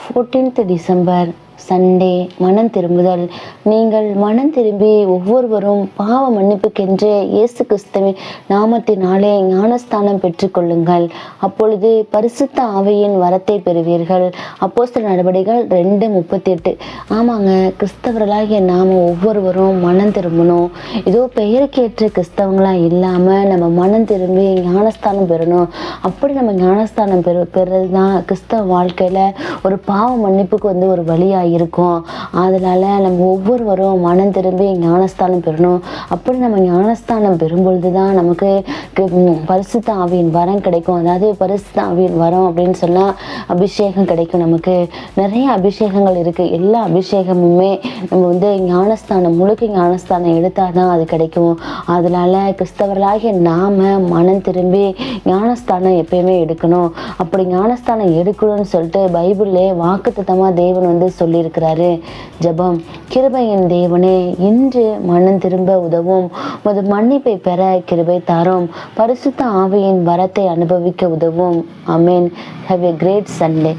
14th December Sunday. மனம் திரும்புதல். நீங்கள் மனம் திரும்பி ஒவ்வொருவரும் பாவ மன்னிப்புக்கென்று இயேசு கிறிஸ்துவின் நாமத்தினாலே ஞானஸ்தானம் பெற்றுக்கொள்ளுங்கள். அப்பொழுது பரிசுத்த ஆவியின் வரத்தை பெறுவீர்கள். அப்போஸ்தலர் நடவடிக்கைகள் 2:38. ஆமாங்க, கிறிஸ்தவர்களாகிய நாம ஒவ்வொருவரும் மனம் திரும்பணும். ஏதோ பெயருக்கேற்ற கிறிஸ்தவங்களா இல்லாம நம்ம மனம் திரும்பி ஞானஸ்தானம் பெறணும். அப்படி நம்ம ஞானஸ்தானம் பெறுறது தான் கிறிஸ்தவ வாழ்க்கையில ஒரு பாவ மன்னிப்புக்கு ஒரு வழியா இருக்கும். அதனால நம்ம ஒவ்வொருவரும் மனம் திரும்பி ஞானஸ்தானம் பெறணும். அப்படி நம்ம ஞானஸ்தானம் பெறும்பொழுது தான் நமக்கு பரிசுத்த ஆவியின் வரம் கிடைக்கும். அதாவது பரிசுத்த ஆவியின் வரம் அப்படின்னு சொன்னா அபிஷேகம் கிடைக்கும். நமக்கு நிறைய அபிஷேகங்கள் இருக்கு. எல்லா அபிஷேகமுமே நம்ம ஞானஸ்தானம் முழுக்க ஞானஸ்தானம் எடுத்தாதான் அது கிடைக்கும். அதனால கிறிஸ்தவர்களாகிய நாம மனம் திரும்பி ஞானஸ்தானம் எப்பயுமே எடுக்கணும். அப்படி ஞானஸ்தானம் எடுக்கணும்னு சொல்லிட்டு பைபிள்லே வாக்குத்தத்தமா தேவன் சொல்லியிருக்கிறாரு. ஜெபம். கிருபையின் தேவனே, இன்று மனம் திரும்ப உதவும். உமது மன்னிப்பை பெற கிருபை தாரும். பரிசுத்த ஆவியின் வரத்தை அனுபவிக்க உதவும். ஆமென். Have a great Sunday.